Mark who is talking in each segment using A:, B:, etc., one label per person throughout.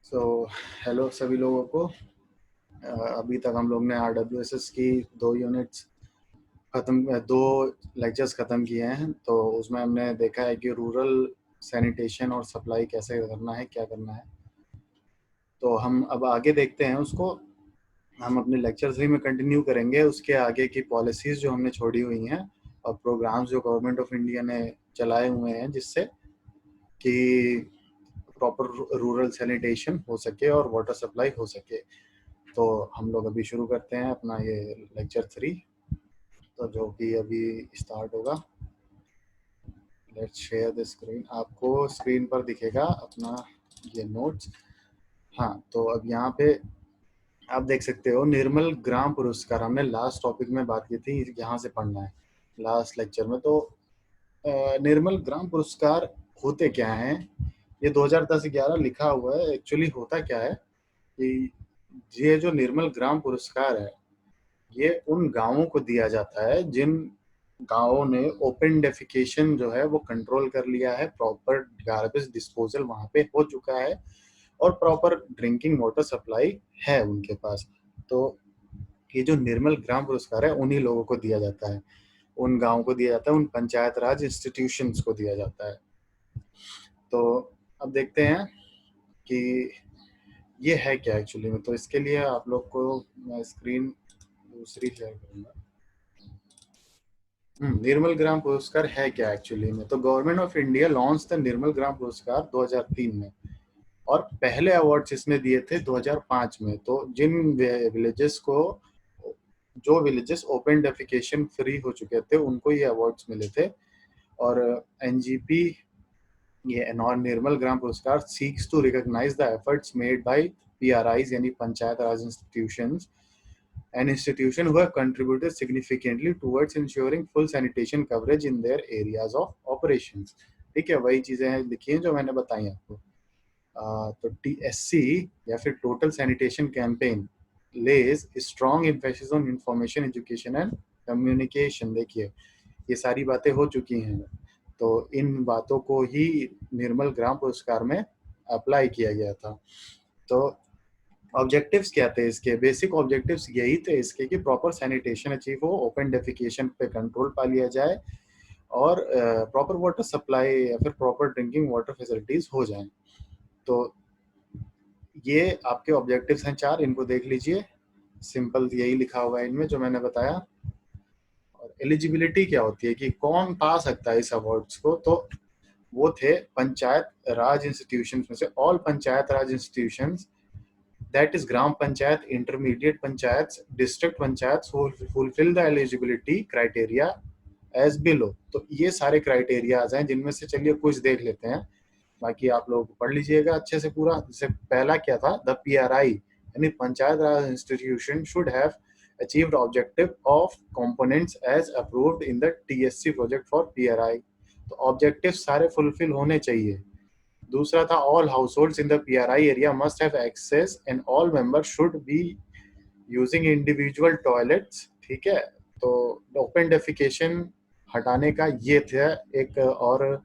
A: So hello सभी लोगों को। अभी तक हम लोग ने RWSS की दो लेक्चर्स ख़त्म किए हैं। तो उसमें हमने देखा है कि रूरल सैनिटेशन और सप्लाई कैसे करना है, क्या करना है। तो हम अब आगे देखते हैं उसको। हम अपने लेक्चर 3 में कंटिन्यू करेंगे उसके आगे की पॉलिसीज़ जो हमने छोड़ी हुई हैं और प्रोग्राम्स जो गवर्नमेंट ऑफ इंडिया ने चलाए हुए हैं, जिससे कि प्रॉपर रूरल सैनिटेशन हो सके और वाटर सप्लाई हो सके। तो हम लोग अभी शुरू करते हैं अपना ये लेक्चर 3, तो जो कि अभी स्टार्ट होगा। Let's share the screen. आपको स्क्रीन पर दिखेगा अपना ये नोट्स। हाँ, तो अब यहाँ पे आप देख सकते हो निर्मल ग्राम पुरस्कार। हमने लास्ट टॉपिक में बात की थी, यहाँ से पढ़ना है लास्ट लेक्चर में। तो निर्मल ग्राम पुरस्कार होते क्या हैं? ये 2010-11 लिखा हुआ है। एक्चुअली होता क्या है कि ये जो निर्मल ग्राम पुरस्कार है, ये उन गांवों को दिया जाता है जिन गांवों ने ओपन डेफिकेशन जो है वो कंट्रोल कर लिया है, प्रॉपर गार्बेज डिस्पोजल वहां पे हो चुका है और प्रॉपर ड्रिंकिंग वाटर सप्लाई है उनके पास। तो ये जो निर्मल ग्राम पुरस्कार है उन्हीं लोगों को दिया जाता है, उन गांवों को दिया जाता है, उन पंचायत राज इंस्टीट्यूशंस को दिया जाता है। तो अब देखते हैं कि ये है क्या एक्चुअली में। तो इसके लिए आप लोग को मैं स्क्रीन दूसरी शेयर करूंगा। निर्मल ग्राम पुरस्कार है क्या एक्चुअली में? तो government of India launch the Nirmal Gram Puraskar 2003 में, और पहले अवार्ड्स इसने दिए थे 2005 में। तो जिन विलेजेस को, जो विलेजेस ओपन डेफिकेशन फ्री हो चुके थे, उनको ये अवार्ड्स मिले थे। और एनजीपी, ये non Nirmal Gram Puraskar seeks to recognise the efforts made by PRIs यानी panchayat Raj institutions, an institution who have contributed significantly towards ensuring full sanitation coverage in their areas of operations। ठीक है, वही चीजें हैं लिखी हैं जो मैंने बताई आपको। तो TSC या फिर total sanitation campaign lays strong emphasis on information, education and communication. देखिए, ये सारी बातें हो चुकी हैं। तो इन बातों को ही निर्मल ग्राम पुरस्कार में अप्लाई किया गया था। तो ऑब्जेक्टिव्स क्या थे इसके? बेसिक ऑब्जेक्टिव्स यही थे इसके कि प्रॉपर सैनिटेशन अचीव हो, ओपन डेफिकेशन पे कंट्रोल पा लिया जाए और प्रॉपर वाटर सप्लाई या फिर प्रॉपर ड्रिंकिंग वाटर फैसिलिटीज हो जाएं। तो ये आपके ऑब्जेक्टिव्स हैं 4, इनको देख लीजिए। सिंपल यही लिखा हुआ है इनमें जो मैंने बताया। और एलिजिबिलिटी क्या होती है कि कौन पा सकता है इस अवार्ड्स को? तो वो थे पंचायत राज इंस्टीट्यूशन में से all panchayat raj institution, that is gram panchayat, intermediate panchayats, district panchayats who fulfill the eligibility criteria as below। तो ये सारे क्राइटेरियाज हैं जिनमें से चलिए कुछ देख लेते हैं, बाकी आप लोग पढ़ लीजिएगा अच्छे से पूरा। जैसे पहला क्या था, द पीआरआई यानी panchayat raj institution should have achieved objective of components as approved in the TSC project for PRI. तो ऑब्जेक्टिव सारे फुलफिल होने चाहिए। दूसरा था all households in the PRI area must have access and all members should be using individual toilets. ठीक है, तो open defecation हटाने का ये था एक, और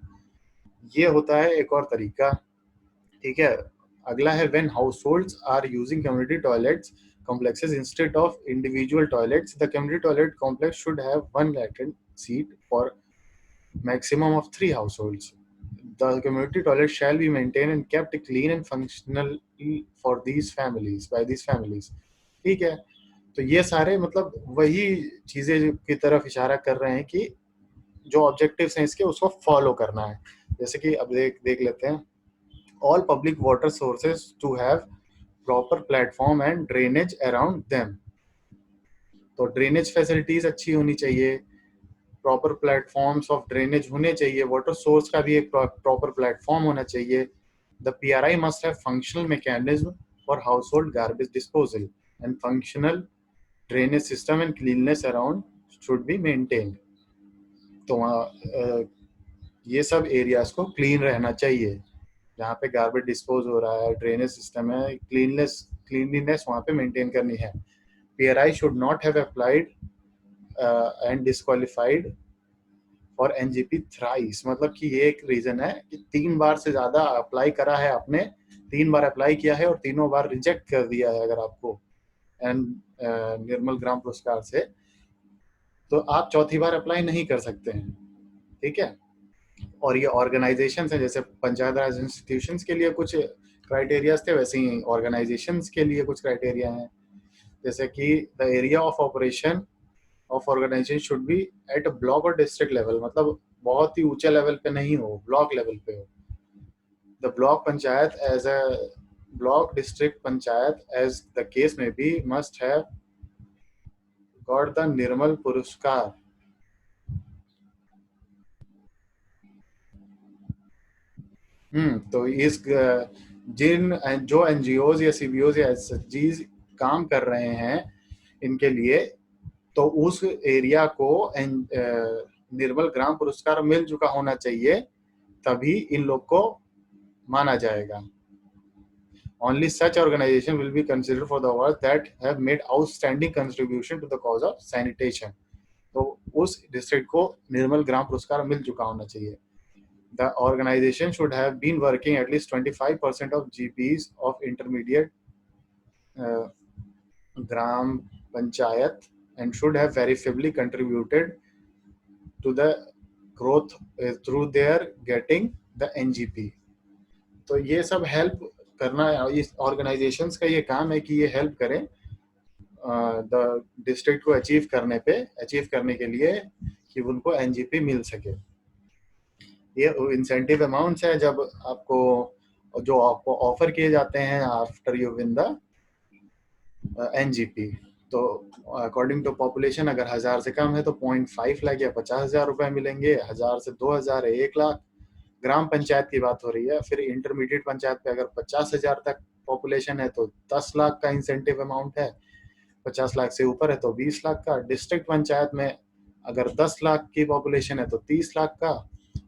A: ये होता है एक और तरीका। ठीक है, अगला है when households are using community toilets complexes instead of individual toilets, the community toilet complex should have one latent seat for maximum of 3 households. The community toilet shall be maintained and kept clean and functional for these families, by these families। ठीक है, तो ये सारे मतलब वही चीजें की तरफ इशारा कर रहे हैं कि जो ऑब्जेक्टिव्स हैं इसके उसको फॉलो करना है। जैसे कि अब देख लेते हैं, all public water sources to have proper platform and drainage around them. तो ड्रेनेज फैसिलिटीज अच्छी होनी चाहिए, प्रॉपर प्लेटफॉर्म्स ऑफ ड्रेनेज होने चाहिए, वाटर सोर्स का भी एक प्रॉपर प्लेटफॉर्म होना चाहिए। The PRI must have functional mechanism for household garbage disposal and functional drainage system and cleanness around should be maintained. तो ये सब एरियाज को क्लीन रहना चाहिए, जहाँ पे गार्बेज डिस्पोज हो रहा है, ड्रेनेज सिस्टम है, क्लीनलीनेस वहाँ पे मेंटेन करनी है। PRI should not have applied and disqualified for NGP thrice, मतलब कि ये एक रीजन है कि 3 बार से ज्यादा अप्लाई करा है आपने, 3 बार अप्लाई किया है और तीनों बार रिजेक्ट कर दिया है अगर आपको एंड निर्मल ग्राम पुरस्कार से, तो आप चौथी बार अप्लाई नहीं कर सकते हैं। ठीक है। और ये ऑर्गेनाइजेशन है, जैसे पंचायत राज इंस्टीट्यूशन के लिए कुछ क्राइटेरियाज थे, वैसे ही ऑर्गेनाइजेशन के लिए कुछ क्राइटेरिया हैं। जैसे कि the area of operation of organisation should be at block और डिस्ट्रिक्ट लेवल, मतलब बहुत ही ऊंचे लेवल पे नहीं हो, ब्लॉक लेवल पे हो। The block panchayat as a block district panchayat as the case में be must have got the Nirmal Puraskar. तो इस जिन जो एनजीओज या सीबीओज या एसएचजीज काम कर रहे हैं इनके लिए, तो उस एरिया को निर्मल ग्राम पुरस्कार मिल चुका होना चाहिए, तभी इन लोग को माना जाएगा। Only such organization will be considered for the awards that have made outstanding contribution to the cause of sanitation. तो उस डिस्ट्रिक्ट को निर्मल ग्राम पुरस्कार मिल चुका होना चाहिए। The organization should have been working at least 25% of GPs of intermediate uh, gram panchayat and should have verifiably contributed to the growth through their getting the NGP. तो ये सब हेल्प करना, इस ऑर्गेनाइजेशंस का ये काम है कि ये हेल्प करें द डिस्ट्रिक्ट को अचीव करने के लिए कि उनको एनजीपी मिल सके। ये इंसेंटिव अमाउंट्स है जब आपको जो आपको ऑफर किए जाते हैं after you win the NGP. तो अकॉर्डिंग टू पॉपुलेशन अगर 1000 से कम है तो 0.5 लाख या 50,000 रुपए मिलेंगे, 1000 से 2000 है 1 लाख। ग्राम पंचायत की बात हो रही है। फिर इंटरमीडिएट पंचायत पे अगर 50,000 तक पॉपुलेशन है तो 10 लाख का इंसेंटिव अमाउंट है, 50 लाख से ऊपर है तो 20 लाख का। डिस्ट्रिक्ट पंचायत में अगर 10 लाख की पॉपुलेशन है तो 30 लाख का,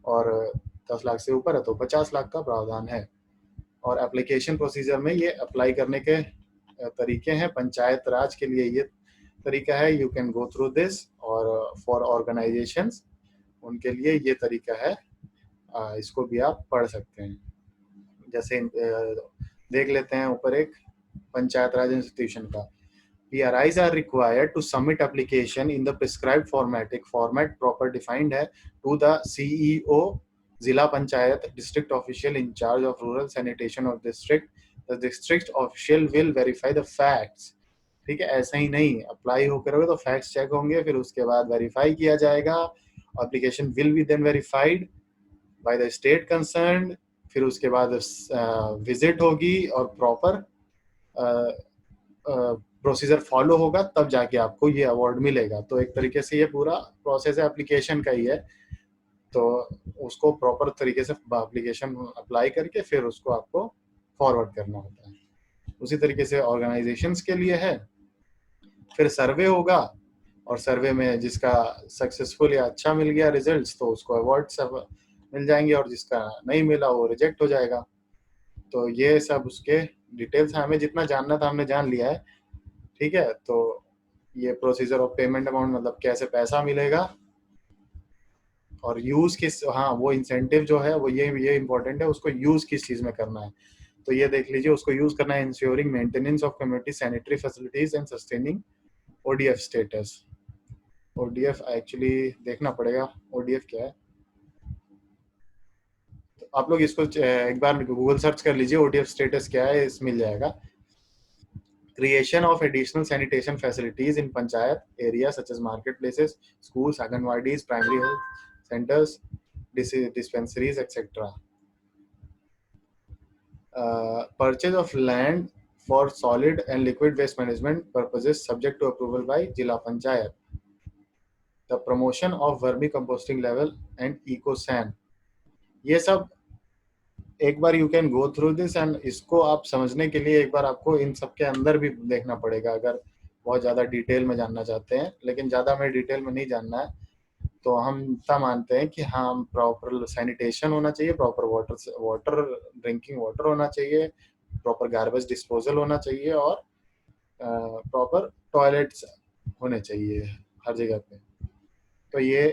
A: और 10 लाख से ऊपर है तो 50 लाख का प्रावधान है। और एप्लीकेशन प्रोसीजर में ये अप्लाई करने के तरीके हैं। पंचायत राज के लिए ये तरीका है, you can go through this, और फॉर ऑर्गेनाइजेशंस उनके लिए ये तरीका है, इसको भी आप पढ़ सकते हैं। जैसे देख लेते हैं ऊपर एक पंचायत राज इंस्टीट्यूशन का। PRIs are required to submit application in the prescribed format proper defined है to the CEO, जिला panchayat, district official in charge of rural sanitation of district. The district official will verify the facts. ठीक है, ऐसा ही नहीं apply हो करोगे तो facts check होंगे, फिर उसके बाद वेरीफाई किया जाएगा। Application will be then verified by the state concerned. फिर उसके बाद विजिट होगी और प्रॉपर प्रोसीजर फॉलो होगा, तब जाके आपको ये अवार्ड मिलेगा। तो एक तरीके से ये पूरा प्रोसेस है एप्लीकेशन का ही है। तो उसको प्रॉपर तरीके से एप्लीकेशन अप्लाई करके फिर उसको आपको फॉरवर्ड करना होता है। उसी तरीके से ऑर्गेनाइजेशंस के लिए है। फिर सर्वे होगा, और सर्वे में जिसका सक्सेसफुल या अच्छा मिल गया रिजल्ट्स तो उसको अवार्ड सब मिल जाएंगे, और जिसका नहीं मिला वो रिजेक्ट हो जाएगा। तो ये सब उसके डिटेल्स हमें जितना जानना था हमने जान लिया है। ठीक है, तो ये प्रोसीजर ऑफ पेमेंट अमाउंट, मतलब कैसे पैसा मिलेगा, और यूज किस, हाँ वो इंसेंटिव जो है वो ये इंपॉर्टेंट है, उसको यूज किस चीज में करना है। तो ये देख लीजिए, उसको यूज करना है ensuring maintenance of community sanitary facilities and sustaining ODF status. ODF actually देखना पड़ेगा ओडीएफ क्या है। तो आप लोग इसको एक बार गूगल सर्च कर लीजिए, ओडीएफ स्टेटस क्या है, इस मिल जाएगा। Creation of additional sanitation facilities in panchayat areas such as marketplaces, schools, anganwadis, primary health centers, dispensaries, etc. Purchase of land for solid and liquid waste management purposes subject to approval by Jila Panchayat. The promotion of vermicomposting level and eco-san. ये सब एक बार you can go through this, and इसको आप समझने के लिए एक बार आपको इन सब के अंदर भी देखना पड़ेगा अगर बहुत ज़्यादा डिटेल में जानना चाहते हैं। लेकिन ज़्यादा हमें डिटेल में नहीं जानना है, तो हम इतना मानते हैं कि हाँ प्रॉपर सैनिटेशन होना चाहिए, प्रॉपर वाटर ड्रिंकिंग वाटर होना चाहिए, प्रॉपर गार्बेज डिस्पोजल होना चाहिए, और प्रॉपर टॉयलेट्स होने चाहिए हर जगह पे। तो ये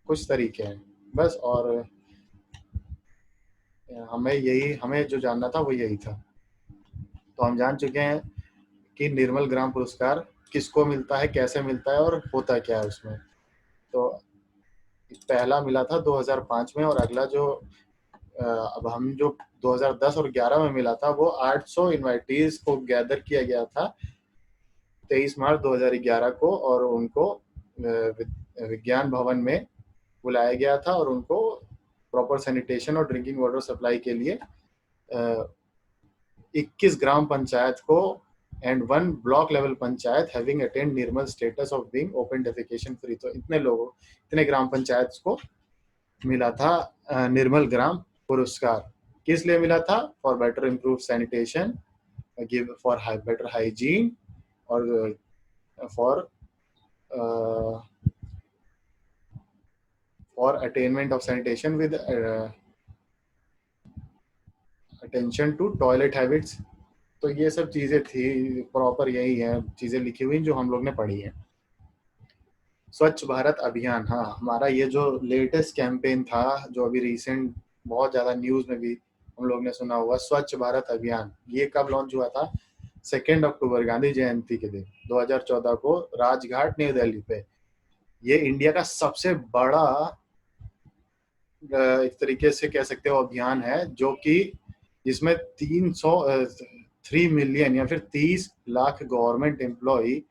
A: कुछ तरीके हैं बस। और हमें जो जानना था वो यही था। तो हम जान चुके हैं कि निर्मल ग्राम पुरस्कार किसको मिलता है, कैसे मिलता है और होता क्या है उसमें। तो पहला मिला था 2005 में, और अगला जो अब हम जो 2010 और 11 में मिला था वो 800 इनवाइटीज को गैदर किया गया था 23 मार्च 2011 को, और उनको विज्ञान भवन में बुलाया गया था, और उनको प्रॉपर सैनिटेशन और ड्रिंकिंग वाटर सप्लाई के लिए 21 ग्राम पंचायत को and 1 block level panchayat having attend Nirmal status of being open defecation free. तो इतने ग्राम पंचायत को मिला था निर्मल ग्राम पुरस्कार। किस लिए मिला था? For better improve sanitation, give for better hygiene, और for for attainment of sanitation with attention to toilet habits. तो ये सब चीजें थी, प्रॉपर यही है चीजें लिखी हुई जो हम लोग ने पढ़ी है। स्वच्छ भारत अभियान, हाँ, हमारा ये जो लेटेस्ट कैंपेन था जो अभी रिसेंट बहुत ज्यादा न्यूज में भी हम लोग ने सुना हुआ, स्वच्छ भारत अभियान, ये कब लॉन्च हुआ था? 2 अक्टूबर, गांधी जयंती के दिन 2014 को, राजघाट न्यू दिल्ली पे। ये इंडिया का सबसे बड़ा एक तरीके से कह सकते हो अभियान है, जो कि जिसमें 3 मिलियन या फिर 30 lakh government employ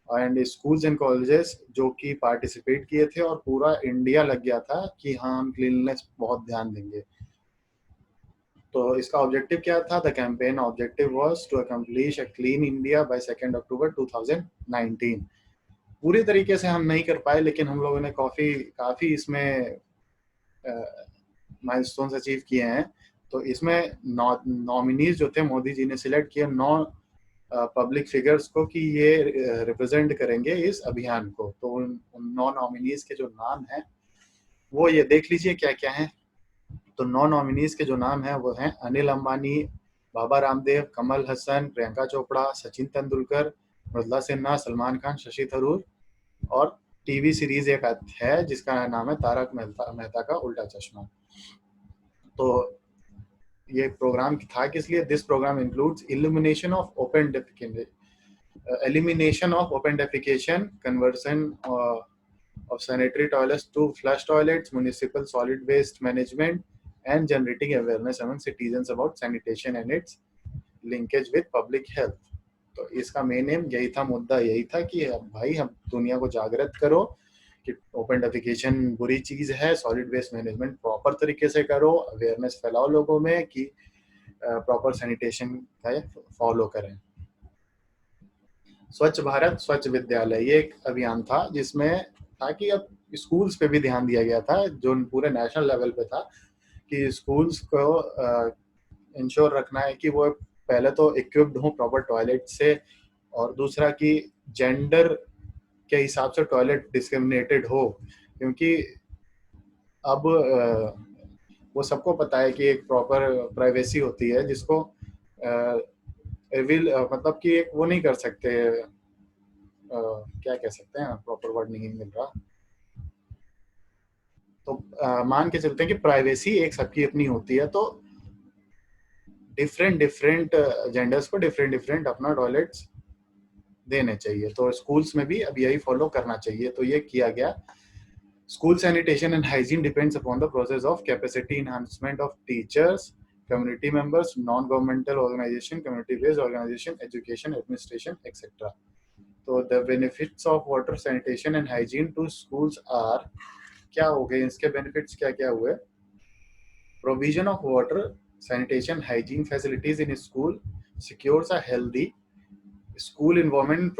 A: and schools and colleges जो कि पार्टिसिपेट किए थे, और पूरा इंडिया लग गया था कि हाँ हम क्लीननेस बहुत ध्यान देंगे। तो इसका ऑब्जेक्टिव क्या था? The campaign objective was to accomplish a clean India by 2 October 2019। पूरी तरीके से हम नहीं कर पाए, लेकिन हम लोगों ने काफी काफी इसमें माइलस्टोन्स अचीव किए हैं। तो इसमें नॉमिनीज जो थे, मोदी जी ने सिलेक्ट किए 9 पब्लिक फिगर्स को कि ये रिप्रेजेंट करेंगे इस अभियान को। तो उन 9 नॉमिनीज के जो नाम हैं वो ये देख लीजिए क्या क्या है। तो 9 नॉमिनीज के जो नाम हैं वो हैं अनिल अंबानी, बाबा रामदेव, कमल हसन, प्रियंका चोपड़ा, सचिन तेंदुलकर, मृदुला सिन्हा, सलमान खान, शशि थरूर, और टीवी सीरीज एक है जिसका नाम है तारक मेहता का उल्टा चश्मा। तो ये प्रोग्राम था किस लिए? This programme includes elimination of open defecation, conversion of sanitary toilets to flush toilets, municipal solid waste management, and generating awareness among citizens about sanitation and its linkage with public health। तो इसका main M यही था, मुद्दा यही था कि भाई हम दुनिया को जागृत करो कि ओपन डेफिकेशन बुरी चीज है, सॉलिड वेस्ट मैनेजमेंट प्रॉपर तरीके से करो, अवेयरनेस फैलाओ लोगों में कि प्रॉपर सैनिटेशन का फॉलो करें। स्वच्छ भारत स्वच्छ विद्यालय, ये एक अभियान था जिसमें था कि अब स्कूल्स पे भी ध्यान दिया गया था, जो पूरे नेशनल लेवल पे था कि स्कूल्स को इंश्योर रखना है कि वो पहले तो इक्विप्ड हो प्रॉपर टॉयलेट से, और दूसरा कि जेंडर के हिसाब से टॉयलेट डिस्क्रिमिनेटेड हो, क्योंकि अब वो सबको पता है कि एक प्रॉपर प्राइवेसी होती है जिसको रिवील मतलब कि एक वो नहीं कर सकते, क्या कह सकते हैं, प्रॉपर वर्ड नहीं मिल रहा। तो मान के चलते हैं कि प्राइवेसी एक सबकी अपनी होती है, तो डिफरेंट डिफरेंट जेंडर्स को डिफरेंट डिफरेंट अपना टॉयलेट्स देने चाहिए। तो स्कूल्स में भी अब यही फॉलो करना चाहिए, तो ये किया गया। School sanitation and hygiene depends upon the process of capacity enhancement of teachers, community members, non governmental organisation, community based organisation, education, administration etcetera. तो the benefits of water sanitation and hygiene to schools are, क्या हो गए इसके benefits, क्या क्या हुए? Provision of water sanitation hygiene facilities in school secures a healthy school environment,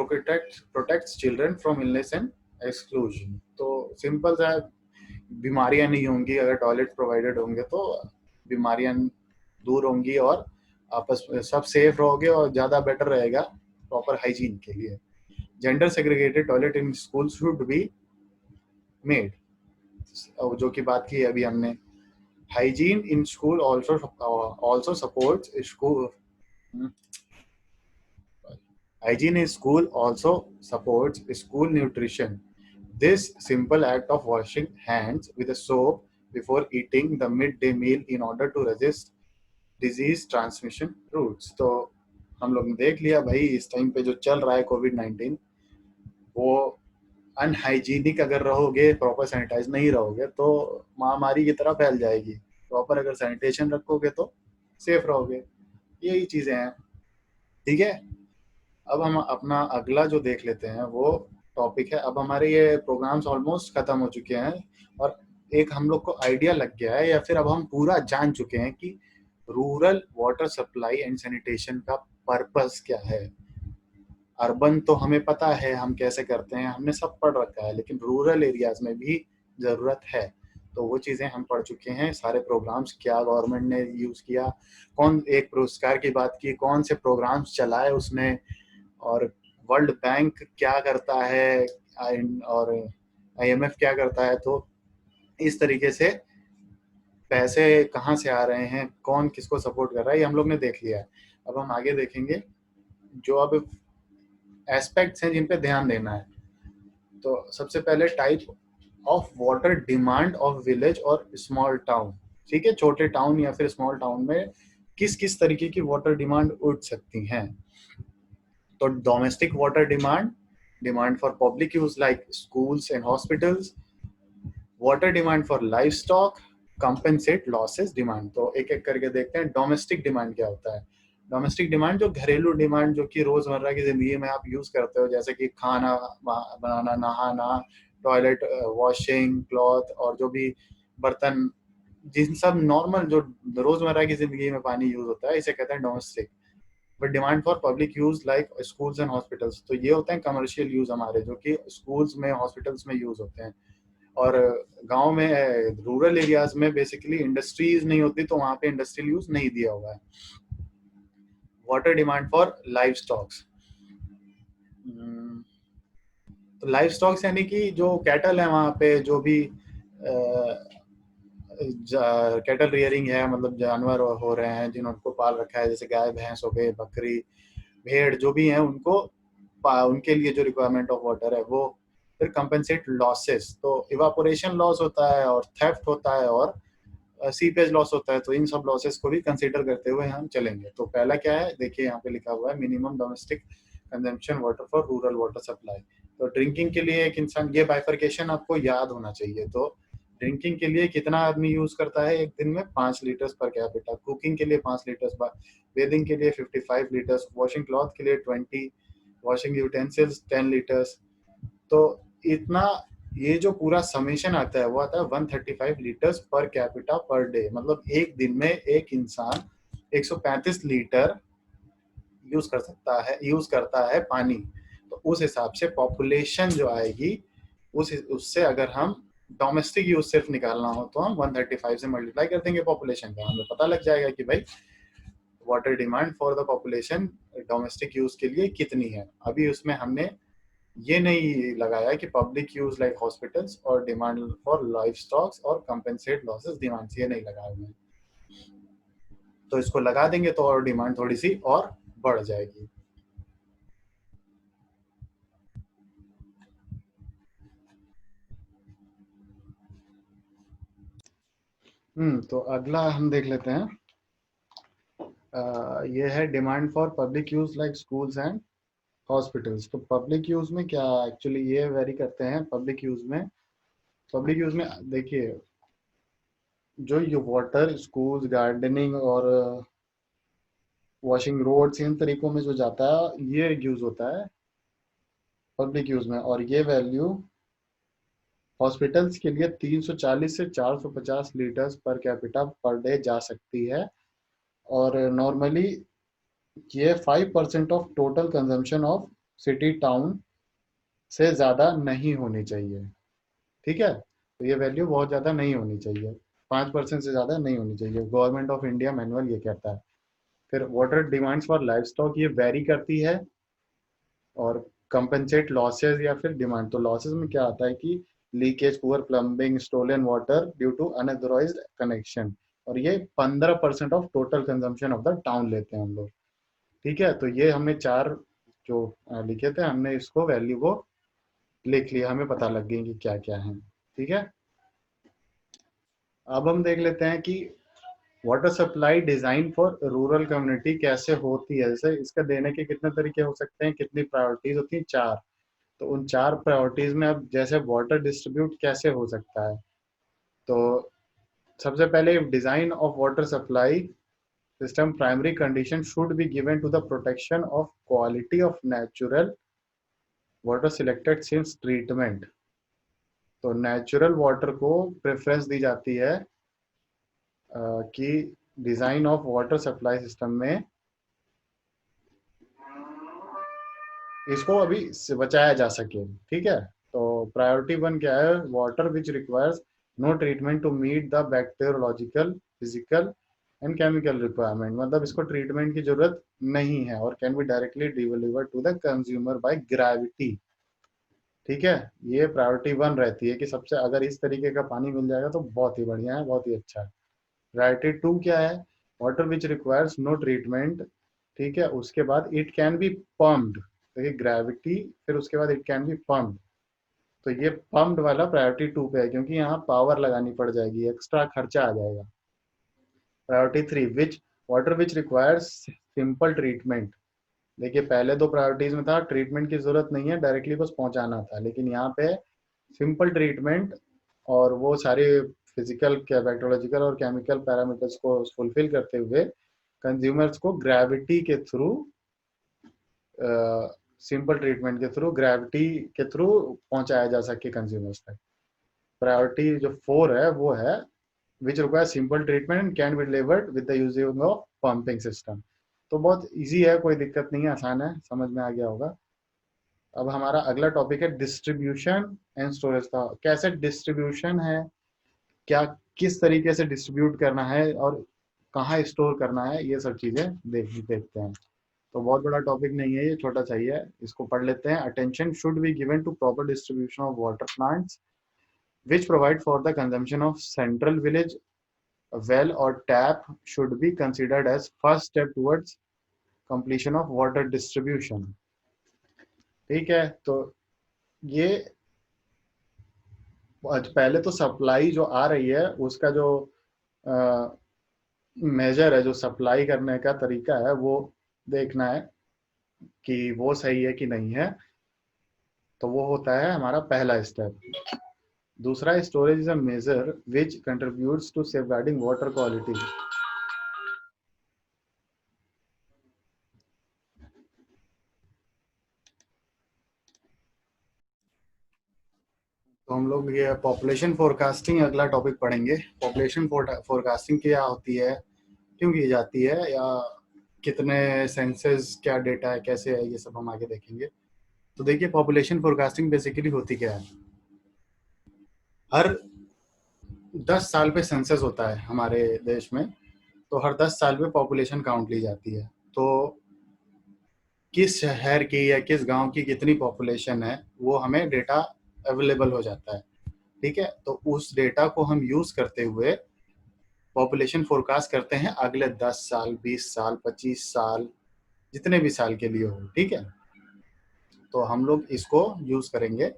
A: protects children from illness and exclusion। तो simple सा, बीमारियां नहीं होंगी अगर टॉयलेट प्रोवाइडेड होंगे, तो बीमारियां दूर होंगी और आपस में सब सेफ रहोगे और ज़्यादा बेटर रहेगा प्रॉपर हाइजीन के लिए। Gender segregated toilet in school should be made, जो की बात की अभी हमने। Hygiene in school also supports school. Hygiene in school also supports school nutrition, This simple act of washing hands with a soap before eating the midday meal in order to resist disease transmission routes. तो हम लोग ने देख लिया भाई, इस time पे जो चल रहा है कोविड-19, वो अनहाइजीनिक अगर रहोगे, प्रॉपर सैनिटाइज नहीं रहोगे तो महामारी की तरह फैल जाएगी। प्रॉपर अगर सैनिटेशन रखोगे तो सेफ रहोगे। यही चीजें हैं। ठीक है, अब हम अपना अगला जो देख लेते हैं वो टॉपिक है। अब हमारे ये प्रोग्राम्स ऑलमोस्ट खत्म हो चुके हैं और एक हम लोग को आइडिया लग गया है, या फिर अब हम पूरा जान चुके हैं कि rural water supply and sanitation का पर्पस क्या है। अर्बन तो हमें पता है हम कैसे करते हैं, हमने सब पढ़ रखा है, लेकिन रूरल एरियाज में भी ज़रूरत है। तो वो चीज़ें हम पढ़ चुके हैं, सारे प्रोग्राम्स क्या गवर्नमेंट ने यूज़ किया, कौन एक पुरस्कार की बात की, कौन से प्रोग्राम्स चलाए उसने, और वर्ल्ड बैंक क्या करता है और आईएमएफ क्या करता है। तो इस तरीके से पैसे कहाँ से आ रहे हैं, कौन किसको सपोर्ट कर रहा है, ये हम लोग ने देख लिया है। अब हम आगे देखेंगे जो अब एस्पेक्ट्स हैं जिन पे ध्यान देना है। तो सबसे पहले type of water demand of village और स्मॉल टाउन। ठीक है, छोटे टाउन या फिर स्मॉल टाउन में किस किस तरीके की वाटर डिमांड उठ सकती हैं। तो domestic water demand, demand for public use like schools and hospitals, water demand for life stock, compensate losses demand. तो एक एक करके देखते हैं डोमेस्टिक डिमांड क्या होता है। डोमेस्टिक डिमांड जो घरेलू डिमांड, जो कि रोजमर्रा की जिंदगी में आप यूज करते हो, जैसे कि खाना बनाना, नहाना, टॉयलेट वॉशिंग, क्लॉथ, और जो भी बर्तन, जिन सब नॉर्मल जो रोजमर्रा की जिंदगी में पानी यूज होता है, इसे कहते हैं domestic. But demand for public use like schools and hospitals, तो ये होते हैं कमर्शियल यूज हमारे, जो कि स्कूल्स में, हॉस्पिटल्स में यूज होते हैं। और गांव में, रूरल एरियाज में बेसिकली इंडस्ट्रीज नहीं होती, तो वहां पे इंडस्ट्रियल यूज नहीं दिया हुआ है। Water demand for life stocks, तो लाइफ स्टॉक्स यानी कि जो कैटल है वहाँ पे, जो भी कैटल रियरिंग है, मतलब जानवर हो रहे हैं जिनको पाल रखा है, जैसे गाय भैंस हो गए, बकरी भेड़, जो भी हैं उनको, उनके लिए जो रिक्वायरमेंट ऑफ वाटर है वो। फिर कंपेंसेट लॉसेस, तो इवापोरेशन लॉस होता है और थेफ्ट होता है और सीपेज लॉस होता है। तो इन सब लॉसेस को भी कंसीडर करते हुए हम चलेंगे। तो पहला क्या है, देखिए यहाँ पे लिखा हुआ है minimum domestic consumption water for rural water supply. तो ड्रिंकिंग के लिए एक इंसान, ये बाइफर्केशन आपको याद होना चाहिए। तो ड्रिंकिंग के लिए कितना आदमी यूज करता है एक दिन में, 5 लीटर्स पर कैपिटा। कुकिंग के लिए 5 लीटर्स, बेदिंग के लिए 55 लीटर्स, वॉशिंग क्लॉथ के लिए 20, वॉशिंग यूटेंसिल्स 10 लीटर्स। तो इतना, ये जो पूरा समेशन आता है वो आता है 135 litres per capita per day. मतलब एक दिन में एक इंसान 135 लीटर यूज करता है पानी। तो उस हिसाब से पॉपुलेशन जो आएगी, उससे अगर हम डोमेस्टिक यूज सिर्फ निकालना हो तो हम 135 से मल्टीप्लाई कर देंगे पॉपुलेशन का, हमें पता लग जाएगा कि भाई water demand for the population domestic use के लिए कितनी है। अभी उसमें हमने ये नहीं लगाया कि पब्लिक यूज लाइक हॉस्पिटल्स और डिमांड फॉर लाइफ स्टॉक्स और कंपेंसेट लॉसेस डिमांड्स, ये नहीं लगाए हुए। तो इसको लगा देंगे तो और डिमांड थोड़ी सी और बढ़ जाएगी। तो अगला हम देख लेते हैं। ये है demand for public use like schools and hospitals. तो पब्लिक यूज में क्या एक्चुअली ये वेरी करते हैं। पब्लिक यूज में देखिए, जो ये वाटर स्कूल्स, गार्डनिंग और वॉशिंग रोड्स, इन तरीकों में जो जाता है ये यूज होता है पब्लिक यूज में। और ये वैल्यू हॉस्पिटल्स के लिए 340 से 450 litres per capita per day जा सकती है। और नॉर्मली ये 5% of total consumption of city town से ज़्यादा नहीं होनी चाहिए। ठीक है, तो ये वैल्यू बहुत ज़्यादा नहीं होनी चाहिए, 5% से ज़्यादा नहीं होनी चाहिए, गवर्नमेंट ऑफ इंडिया मैनुअल ये कहता है। फिर water demands for life stock, ये वेरी करती है। और कंपनसेट लॉसेज या फिर डिमांड, तो लॉसेज में क्या आता है कि leakage, poor plumbing, stolen water due to unauthorised connection. और ये 15% of total consumption of the town लेते हैं हम लोग। ठीक है, तो ये हमने चार जो लिखे थे, हमने इसको वैल्यू को लिख लिया, हमें पता लग गई कि क्या क्या है। ठीक है, अब हम देख लेते हैं कि water supply design for rural community कैसे होती है। जैसे इसका देने के कितने तरीके हो सकते हैं, कितनी प्रायोरिटीज होती हैं, 4। तो उन 4 प्रायोरिटीज में अब जैसे वाटर डिस्ट्रीब्यूट कैसे हो सकता है, तो सबसे पहले design of water supply system primary condition should be given to the protection of quality of natural water selected since treatment. तो नेचुरल वाटर को प्रेफरेंस दी जाती है कि design of water supply system में इसको अभी से बचाया जा सके। ठीक है, तो प्रायोरिटी 1 क्या है, water which requires no treatment to meet the bacteriological, physical and chemical requirement. मतलब इसको ट्रीटमेंट की जरूरत नहीं है और can be directly deliver to the consumer by gravity. ठीक है, ये प्रायोरिटी 1 रहती है कि सबसे अगर इस तरीके का पानी मिल जाएगा तो बहुत ही बढ़िया है, बहुत ही अच्छा है। प्रायोरिटी 2 क्या है, water which requires no treatment. ठीक है, उसके बाद इट कैन बी पम्प्ड, देखिए ग्रेविटी, फिर उसके बाद इट कैन बी पम्प्ड। तो ये पम्प्ड वाला प्रायोरिटी 2 पे है क्योंकि यहाँ पावर लगानी पड़ जाएगी, एक्स्ट्रा खर्चा आ जाएगा। Priority 3 which water which requires simple treatment. देखिए पहले 2 प्रायोरिटीज में था ट्रीटमेंट की जरूरत नहीं है, डायरेक्टली बस पहुंचाना था, लेकिन यहाँ पे सिंपल ट्रीटमेंट और वो सारे फिजिकल, बैक्टीरियोलॉजिकल और केमिकल पैरामीटर्स को फुलफिल करते हुए कंज्यूमर्स को ग्रेविटी के थ्रू, सिंपल ट्रीटमेंट के थ्रू, ग्रेविटी के थ्रू पहुंचाया जा सके कंज्यूमर्स तक। प्रायोरिटी जो 4 है वो है which require simple treatment and can be delivered with the using of pumping system. तो बहुत इजी है, कोई दिक्कत नहीं है, आसान है, समझ में आ गया होगा। अब हमारा अगला टॉपिक है डिस्ट्रीब्यूशन एंड स्टोरेज का। कैसे डिस्ट्रीब्यूशन है, क्या किस तरीके से डिस्ट्रीब्यूट करना है और कहाँ स्टोर करना है, ये सब चीजें देखते हैं। तो बहुत बड़ा टॉपिक नहीं है, ये छोटा चाहिए, इसको पढ़ लेते हैं। Attention should be given to proper distribution of water plants which provide for the consumption of central village. A well or tap should be considered as first step towards completion of water distribution. ठीक है, तो ये पहले तो supply जो आ रही है उसका जो मेजर है, जो सप्लाई करने का तरीका है, वो देखना है कि वो सही है कि नहीं है। तो वो होता है हमारा पहला स्टेप। दूसरा, storage is a major which contributes to safeguarding water quality. तो हम लोग ये पॉपुलेशन फोरकास्टिंग अगला टॉपिक पढ़ेंगे। पॉपुलेशन फोरकास्टिंग क्या होती है, क्यों की जाती है, या कितने सेंसस, क्या डेटा है, कैसे है, ये सब हम आगे देखेंगे। तो देखिए पॉपुलेशन फोरकास्टिंग बेसिकली होती क्या है, हर 10 साल पे सेंसस होता है हमारे देश में। तो हर 10 साल पे पॉपुलेशन काउंट ली जाती है। तो किस शहर की या किस गांव की कितनी पॉपुलेशन है वो हमें डेटा अवेलेबल हो जाता है। ठीक है, तो उस डेटा को हम यूज करते हुए पॉपुलेशन फोरकास्ट करते हैं अगले 10 साल, 20 साल, 25 साल, जितने भी साल के लिए हो। ठीक है, तो हम लोग इसको यूज करेंगे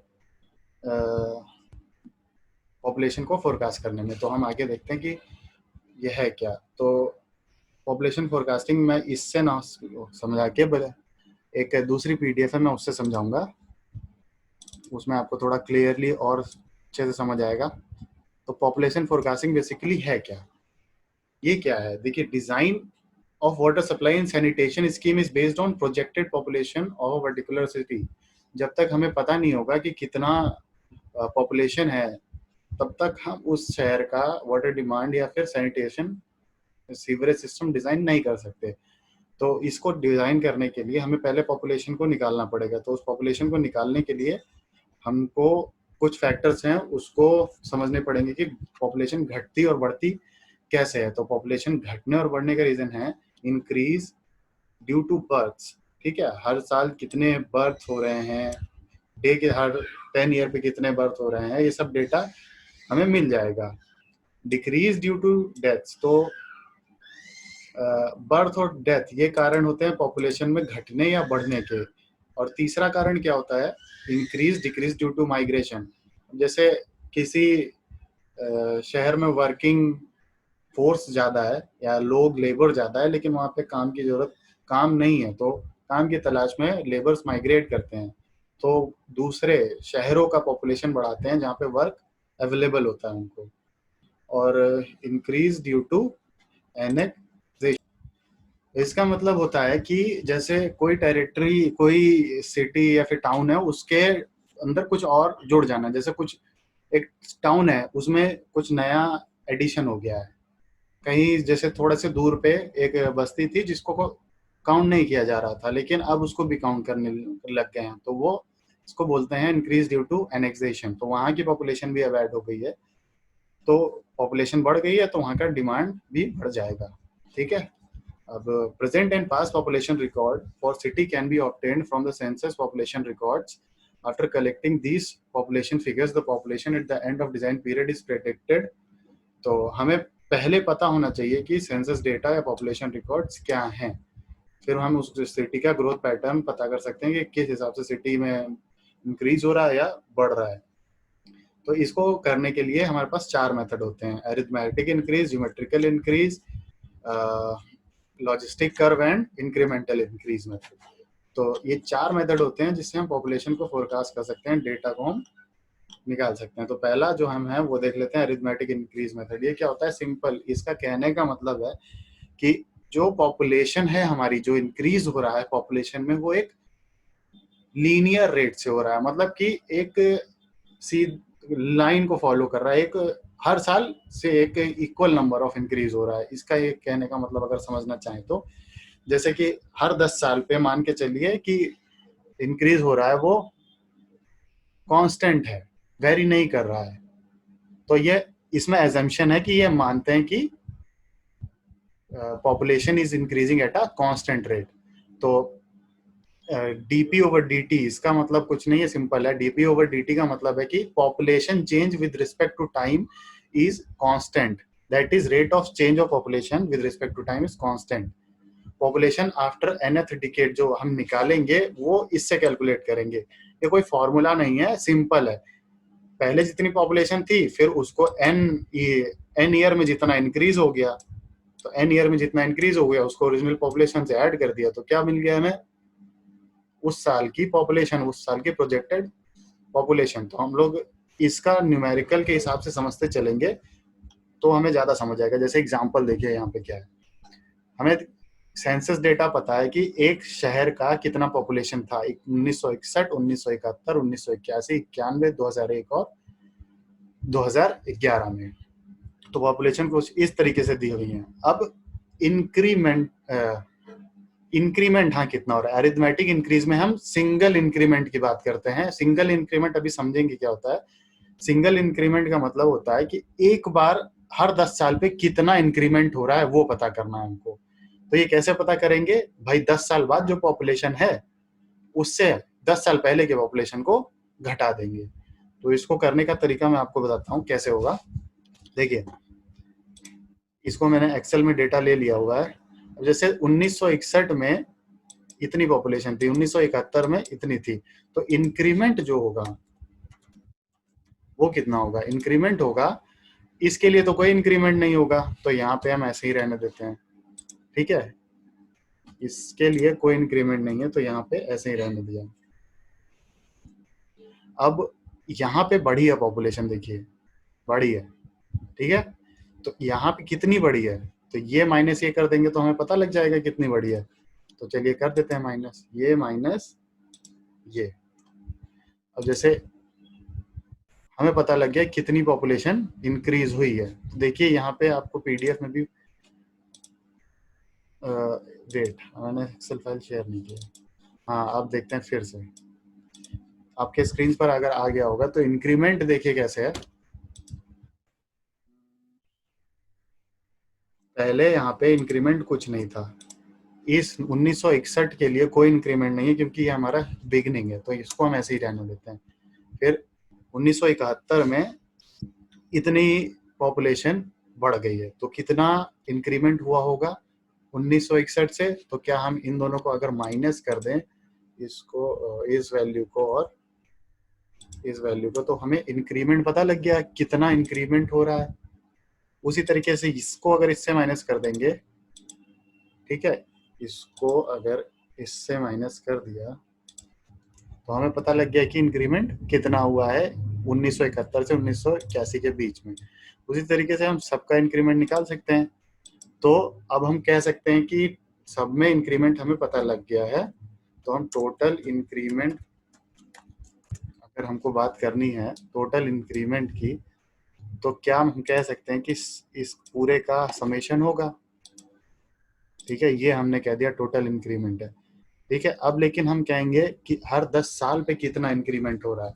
A: पॉपुलेशन को फोरकास्ट करने में। तो हम आगे देखते हैं कि यह है क्या। तो पॉपुलेशन फोरकास्टिंग मैं इससे ना समझा के एक दूसरी पीडीएफ है, मैं उससे समझाऊंगा, उसमें आपको थोड़ा क्लियरली और अच्छे से समझ आएगा। तो पॉपुलेशन फोरकास्टिंग बेसिकली है क्या, ये क्या है, देखिए design of water supply and sanitation scheme is based on projected population of a particular city। जब तक हमें पता नहीं होगा कि कितना पॉपुलेशन है, तब तक हम उस शहर का वाटर डिमांड या फिर सैनिटेशन सीवरेज सिस्टम डिजाइन नहीं कर सकते। तो इसको डिजाइन करने के लिए हमें पहले पॉपुलेशन को निकालना पड़ेगा। तो उस पॉपुलेशन को निकालने के लिए हमको कुछ फैक्टर्स हैं उसको समझने पड़ेंगे कि पॉपुलेशन घटती और बढ़ती कैसे है। तो पॉपुलेशन घटने और बढ़ने का रीजन है इंक्रीज ड्यू टू बर्थ्स। ठीक है, हर साल कितने बर्थ हो रहे हैं, डे के हर 10 ईयर पे कितने बर्थ हो रहे हैं, ये सब डेटा हमें मिल जाएगा। डिक्रीज ड्यू टू डेथ्स, तो बर्थ और डेथ ये कारण होते हैं पॉपुलेशन में घटने या बढ़ने के। और तीसरा कारण क्या होता है, increase decrease due to migration. जैसे किसी शहर में वर्किंग फोर्स ज्यादा है या लोग लेबर ज्यादा है, लेकिन वहाँ पे काम की जरूरत, काम नहीं है, तो काम की तलाश में लेबर्स माइग्रेट करते हैं, तो दूसरे शहरों का पॉपुलेशन बढ़ाते हैं जहाँ पे वर्क अवेलेबल होता है उनको। और इंक्रीज ड्यू टू एनेक्सेशन, इसका मतलब होता है कि जैसे कोई टेरिटरी, कोई सिटी या फिर टाउन है, उसके अंदर कुछ और जुड़ जाना। जैसे कुछ एक टाउन है, उसमें कुछ नया एडिशन हो गया है, कहीं जैसे थोड़े से दूर पे एक बस्ती थी जिसको काउंट नहीं किया जा रहा था, लेकिन अब उसको भी काउंट करने लग गए हैं, तो वो इसको बोलते हैं इंक्रीज ड्यू टू एनेक्सेशन। तो वहाँ की पॉपुलेशन भी अब ऐड हो गई है, तो पॉपुलेशन बढ़ गई है तो वहाँ का डिमांड भी बढ़ जाएगा। ठीक है। अब present and past population record for city can be obtained from the census population records. After collecting these population figures, the population at the end of design period is predicted. तो हमें पहले पता होना चाहिए कि सेंसस डेटा या population records क्या हैं, फिर हम उस सिटी का ग्रोथ पैटर्न पता कर सकते हैं कि किस हिसाब से सिटी में इंक्रीज हो रहा है या बढ़ रहा है। तो इसको करने के लिए हमारे पास 4 मेथड होते हैं, arithmetic increase, geometrical increase, logistic curve and incremental increase method. तो ये 4 मेथड होते हैं जिससे हम पॉपुलेशन को फोरकास्ट कर सकते हैं, डेटा को हम निकाल सकते हैं। तो पहला जो हम है वो देख लेते हैं, अरिथमेटिक इंक्रीज मेथड। ये क्या होता है, सिंपल, इसका कहने का मतलब है कि जो पॉपुलेशन है हमारी, जो इंक्रीज हो रहा है पॉपुलेशन में, वो एक लीनियर रेट से हो रहा है, मतलब कि एक सी लाइन को फॉलो कर रहा है, एक हर साल से एक इक्वल नंबर ऑफ इंक्रीज हो रहा है। इसका ये कहने का मतलब अगर समझना चाहें तो, जैसे कि हर 10 साल पे मान के चलिए कि इंक्रीज हो रहा है, वो कांस्टेंट है, वेरी नहीं कर रहा है। तो ये इसमें एजम्पशन है कि ये मानते हैं कि population is increasing at a constant rate. तो डीपी ओवर डीटी, इसका मतलब कुछ नहीं है, सिंपल है। डीपी ओवर डीटी का मतलब है कि population change with respect to time is constant, that is rate of change of population with respect to time is constant. Population after nth decade जो हम निकालेंगे वो इससे कैलकुलेट करेंगे। ये कोई फॉर्मूला नहीं है, सिंपल है। पहले जितनी पॉपुलेशन थी, फिर उसको एन ईयर में जितना इंक्रीज हो गया, तो एन ईयर में जितना इंक्रीज हो गया उसको ओरिजिनल पॉपुलेशन से ऐड कर दिया, तो क्या मिल गया हमें, उस साल की पॉपुलेशन, उस साल की प्रोजेक्टेड पॉपुलेशन। तो हम लोग इसका न्यूमेरिकल के हिसाब से समझते चलेंगे तो हमें ज्यादा समझ आएगा। जैसे एग्जांपल देखिए यहाँ पे क्या है, हमें सेंसस डेटा पता है कि एक शहर का कितना पॉपुलेशन था 1961, 1971, 1981, 91, 2001 और 2011 में। तो पॉपुलेशन कुछ इस तरीके से दी हुई है। अब इंक्रीमेंट हाँ कितना हो रहा है, अरिथमेटिक इंक्रीज में हम सिंगल इंक्रीमेंट की बात करते हैं। सिंगल इंक्रीमेंट अभी समझेंगे क्या होता है। सिंगल इंक्रीमेंट का मतलब होता है कि एक बार हर 10 साल पे कितना इंक्रीमेंट हो रहा है वो पता करना है हमको। तो ये कैसे पता करेंगे भाई, 10 साल बाद जो पॉपुलेशन है उससे 10 साल पहले के पॉपुलेशन को घटा देंगे। तो इसको करने का तरीका मैं आपको बताता हूँ कैसे होगा। देखिए, इसको मैंने एक्सेल में डेटा ले लिया हुआ है। जैसे 1961 में इतनी पॉपुलेशन थी, 1971 में इतनी थी, तो इंक्रीमेंट जो होगा वो कितना होगा, इंक्रीमेंट होगा, इसके लिए तो कोई इंक्रीमेंट नहीं होगा, तो यहाँ पे हम ऐसे ही रहने देते हैं। ठीक है, इसके लिए कोई इंक्रीमेंट नहीं है तो यहाँ पे ऐसे ही रहने दिया। अब यहाँ पे बढ़ी है पॉपुलेशन, देखिए बढ़ी है, ठीक है। तो यहाँ पे कितनी बढ़ी है, तो ये माइनस ये कर देंगे तो हमें पता लग जाएगा कितनी बढ़ी है। तो चलिए कर देते हैं माइनस ये माइनस ये। अब जैसे हमें पता लग गया कितनी पॉपुलेशन इंक्रीज हुई है, तो देखिए यहाँ पे आपको पीडीएफ में भी वेट, मैंने एक्सेल फाइल शेयर नहीं किया। हाँ, अब देखते हैं फिर से, आपके स्क्रीन पर अगर आ गया होगा तो इंक्रीमेंट देखिए कैसे है। पहले यहाँ पे इंक्रीमेंट कुछ नहीं था, इस 1961 के लिए कोई इंक्रीमेंट नहीं है क्योंकि ये हमारा बिगनिंग है, तो इसको हम ऐसे ही रहने देते हैं। फिर 1971 में इतनी पॉपुलेशन बढ़ गई है, तो कितना इंक्रीमेंट हुआ होगा 1961 से, तो क्या हम इन दोनों को अगर माइनस कर दें, इसको इस वैल्यू को और इस वैल्यू को, तो हमें इंक्रीमेंट पता लग गया कितना इंक्रीमेंट हो रहा है। उसी तरीके से इसको अगर इससे माइनस कर देंगे, ठीक है, इसको अगर इससे माइनस कर दिया तो हमें पता लग गया कि इंक्रीमेंट कितना हुआ है 1971 से 1981 के बीच में। उसी तरीके से हम सबका इंक्रीमेंट निकाल सकते हैं। तो अब हम कह सकते हैं कि सब में इंक्रीमेंट हमें पता लग गया है। तो हम टोटल इंक्रीमेंट, अगर हमको बात करनी है टोटल इंक्रीमेंट की, तो क्या हम कह सकते हैं कि इस पूरे का समेशन होगा। ठीक है, ये हमने कह दिया टोटल इंक्रीमेंट है। ठीक है, अब लेकिन हम कहेंगे कि हर 10 साल पे कितना इंक्रीमेंट हो रहा है।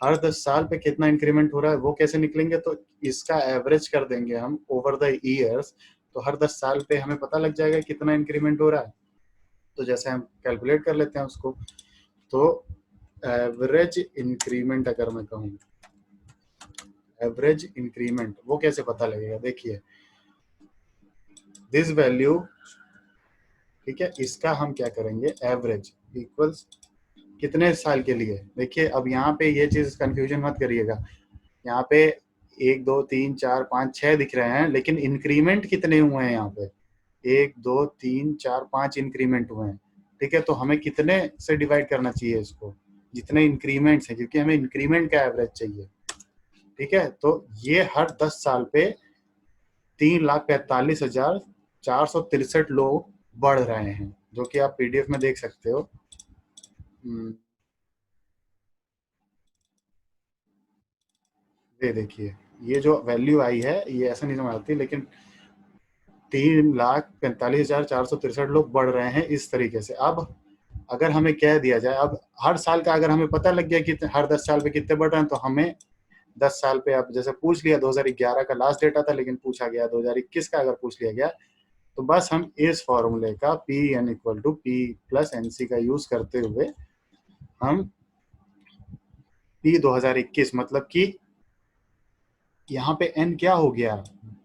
A: हर 10 साल पे कितना इंक्रीमेंट हो रहा है वो कैसे निकलेंगे, तो इसका एवरेज कर देंगे हम ओवर द ईयर्स। तो हर 10 साल पे हमें पता लग जाएगा कितना इंक्रीमेंट हो रहा है। तो जैसे हम कैलकुलेट कर लेते हैं उसको, तो एवरेज इंक्रीमेंट अगर मैं कहूँ, एवरेज इंक्रीमेंट वो कैसे पता लगेगा, देखिए दिस वैल्यू, ठीक है, इसका हम क्या करेंगे, एवरेज इक्वल्स कितने साल के लिए। देखिए अब यहाँ पे ये चीज कंफ्यूजन मत करिएगा, यहाँ पे 1 2 3 4 5 6 दिख रहे हैं, लेकिन इंक्रीमेंट कितने हुए हैं यहाँ पे, 1 2 3 4 5 इंक्रीमेंट हुए हैं। ठीक है, तो हमें कितने से डिवाइड करना चाहिए इसको, जितने इंक्रीमेंट्स हैं, क्योंकि हमें इंक्रीमेंट का एवरेज चाहिए। ठीक है, तो ये हर 10 साल पे 3,45,463 लोग बढ़ रहे हैं, जो कि आप पीडीएफ में देख सकते हो। ये देखिए, ये जो वैल्यू आई है ये ऐसा नहीं समझ आती, लेकिन 3,45,463 लोग बढ़ रहे हैं इस तरीके से। अब अगर हमें कह दिया जाए, अब हर साल का अगर हमें पता लग गया कि हर 10 साल पे कितने बढ़ रहे हैं, तो हमें 10 साल पे, अब जैसे पूछ लिया 2011 का लास्ट डेटा था, लेकिन पूछा गया 2021 का अगर पूछ लिया गया, तो बस हम इस फॉर्मूले का P N equal to P plus N C का यूज करते हुए हम पी 2021 मतलब कि यहाँ पे एन क्या हो गया,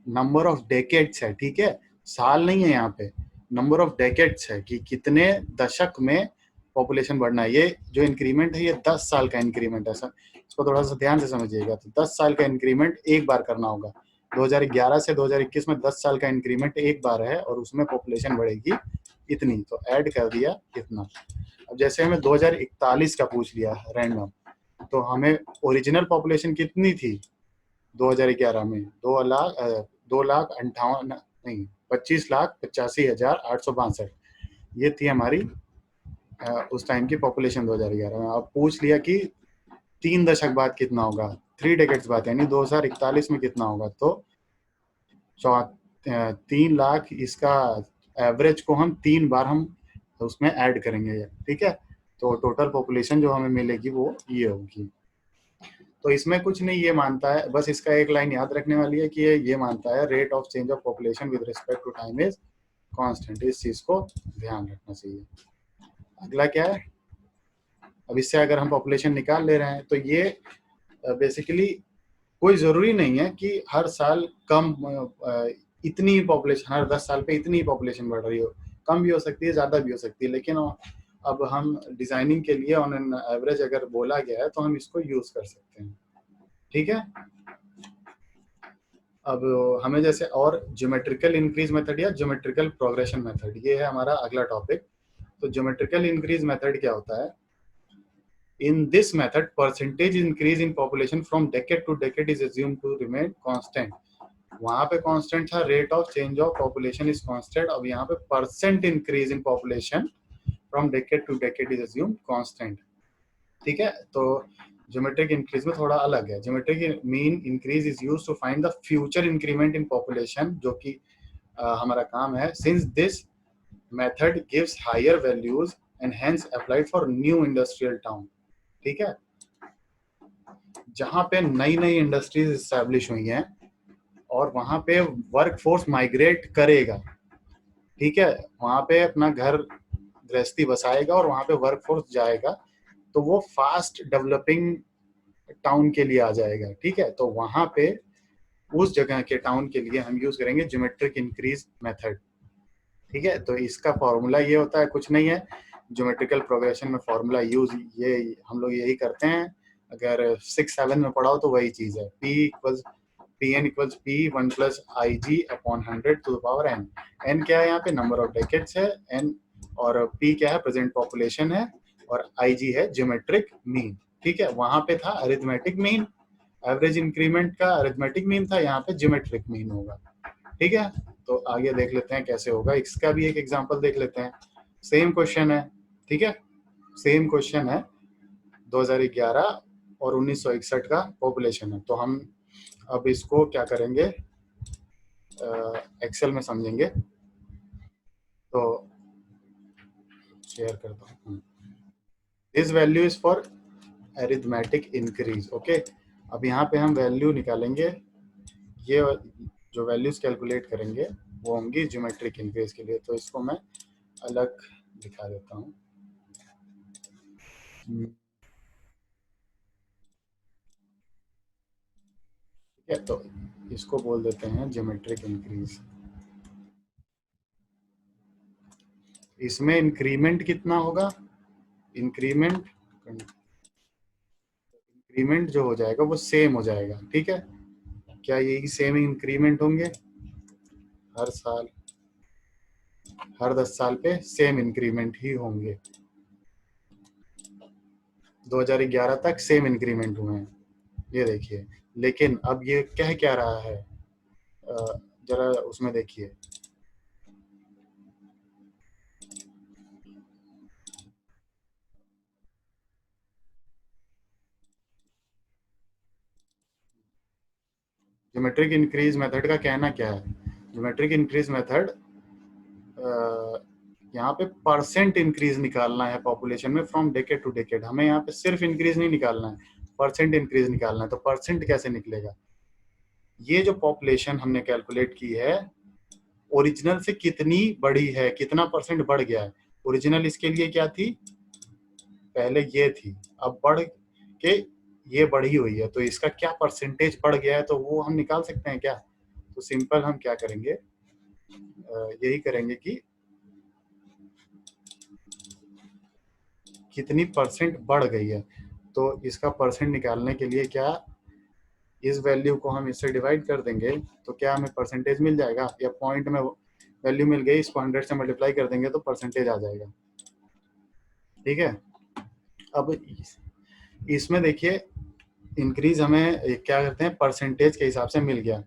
A: नंबर ऑफ डेकेड्स है। ठीक है, साल नहीं है यहाँ पे, नंबर ऑफ डेकेड्स है कि कितने दशक में पॉपुलेशन बढ़ना है। ये जो इंक्रीमेंट है ये 10 साल का इंक्रीमेंट है सर, इसको थोड़ा सा ध्यान से समझिएगा। तो 10 साल का इंक्रीमेंट एक बार करना होगा। 2011 से 2021 में 10 साल का इंक्रीमेंट एक बार है और उसमें पॉपुलेशन बढ़ेगी इतनी, तो ऐड कर दिया इतना। अब जैसे हमें 2041 का पूछ लिया रैंडम, तो हमें ओरिजिनल पॉपुलेशन कितनी थी 2011 में, 2,58,000 नहीं, 25,85,862 ये थी हमारी उस टाइम की पॉपुलेशन 2011 में। अब पूछ लिया कि 3 दशक बाद कितना होगा, 3 डेकेड्स बाद, यानी 2041 में कितना होगा, तो 3 लाख, इसका एवरेज को हम 3 बार हम उसमें ऐड करेंगे। ठीक है, तो टोटल पॉपुलेशन जो हमें मिलेगी वो ये होगी। तो इसमें कुछ नहीं, ये मानता है, बस इसका एक लाइन याद रखने वाली है कि ये मानता है rate of change of population with respect to time is constant. इस चीज को ध्यान रखना चाहिए। अगला क्या है, अब इससे अगर हम पॉपुलेशन निकाल ले रहे हैं, तो ये बेसिकली कोई जरूरी नहीं है कि हर साल कम इतनी ही पॉपुलेशन, हर 10 साल पे इतनी ही पॉपुलेशन बढ़ रही हो, कम भी हो सकती है, ज्यादा भी हो सकती है। लेकिन अब हम डिजाइनिंग के लिए ऑन एन एवरेज अगर बोला गया है तो हम इसको यूज कर सकते हैं। ठीक है, अब हमें जैसे और ज्योमेट्रिकल इंक्रीज मेथड या ज्योमेट्रिकल प्रोग्रेशन मेथड, ये है हमारा अगला टॉपिक। तो ज्योमेट्रिकल इंक्रीज मेथड क्या होता है, in this method percentage increase in population from decade to decade is assumed to remain constant. वहां पे कांस्टेंट था rate of change of population is constant, अब यहाँ पे percent increase in population from decade to decade is assumed constant. ठीक है, तो geometric increase में थोड़ा अलग है। Geometric mean increase is used to find the future increment in population, जो कि हमारा काम है। Since this method gives higher values and hence applied for new industrial town. ठीक है, जहां पे नई नई इंडस्ट्रीज एस्टैब्लिश हुई हैं और वहां पे वर्क फोर्स माइग्रेट करेगा। ठीक है, वहां पे अपना घर गृहस्थी बसाएगा और वहां पे वर्क फोर्स जाएगा, तो वो फास्ट डेवलपिंग टाउन के लिए आ जाएगा। ठीक है, तो वहां पे उस जगह के टाउन के लिए हम यूज करेंगे ज्योमेट्रिक इंक्रीज मेथड। ठीक है, तो इसका फॉर्मूला ये होता है, कुछ नहीं है, ज्योमेट्रिकल प्रोग्रेशन में फॉर्मूला यूज ये हम लोग यही करते हैं। अगर 6-7 में पढ़ाओ तो वही चीज है, P N equals P 1+IG/100 to the power N. N क्या है यहाँ पे, नंबर ऑफ डेकेड्स है एन, और पी क्या है, प्रेजेंट पॉपुलेशन है, और आई जी है ज्योमेट्रिक मीन। ठीक है, वहां पे था अरिथमेटिक मीन, एवरेज इंक्रीमेंट का अरिथमेटिक मीन था, यहाँ पे ज्योमेट्रिक मीन होगा। ठीक है, तो आगे देख लेते हैं कैसे होगा, इसका भी एक एग्जांपल देख लेते हैं। सेम क्वेश्चन है, ठीक है, सेम क्वेश्चन है, 2011 और 1961 का पॉपुलेशन है। तो हम अब इसको क्या करेंगे, एक्सेल में समझेंगे। तो शेयर करता हूँ। This value is for arithmetic increase. Okay, अब यहाँ पे हम वैल्यू निकालेंगे, ये जो वैल्यूज कैलकुलेट करेंगे वो होंगी ज्योमेट्रिक इंक्रीज के लिए। तो इसको मैं अलग दिखा देता हूँ। ठीक है, तो इसको बोल देते हैं ज्योमेट्रिक इंक्रीज। इसमें इंक्रीमेंट कितना होगा, इंक्रीमेंट इंक्रीमेंट जो हो जाएगा वो सेम हो जाएगा। ठीक है, क्या यही सेम इंक्रीमेंट होंगे हर साल, हर 10 साल पे सेम इंक्रीमेंट ही होंगे। 2011 तक सेम इंक्रीमेंट हुए हैं, ये देखिए। लेकिन अब ये कह क्या रहा है, जरा उसमें देखिए, ज्योमेट्रिक इंक्रीज मेथड का कहना क्या है। ज्योमेट्रिक इंक्रीज मेथड, यहाँ पे परसेंट इंक्रीज निकालना है पॉपुलेशन में फ्रॉम डेकेड टू डेकेड। हमें यहाँ पे सिर्फ इंक्रीज नहीं निकालना है, परसेंट इंक्रीज निकालना है। तो परसेंट कैसे निकलेगा, ये जो पॉपुलेशन हमने कैलकुलेट की है ओरिजिनल से कितनी बड़ी है, कितना परसेंट बढ़ गया है। ओरिजिनल इसके लिए क्या थी, पहले ये थी, अब बढ़ के ये बढ़ी हुई है, तो इसका क्या परसेंटेज बढ़ गया है, तो वो हम निकाल सकते हैं क्या। तो सिंपल हम क्या करेंगे, यही करेंगे कि कितनी परसेंट बढ़ गई है। तो इसका परसेंट निकालने के लिए क्या, इस वैल्यू को हम इससे डिवाइड कर देंगे तो क्या हमें परसेंटेज मिल जाएगा, या पॉइंट में वैल्यू मिल गई, इसको 100 से मल्टीप्लाई कर देंगे तो परसेंटेज आ जाएगा। ठीक है, अब इसमें देखिए इंक्रीज हमें क्या करते हैं, परसेंटेज के हिसाब से मिल गया।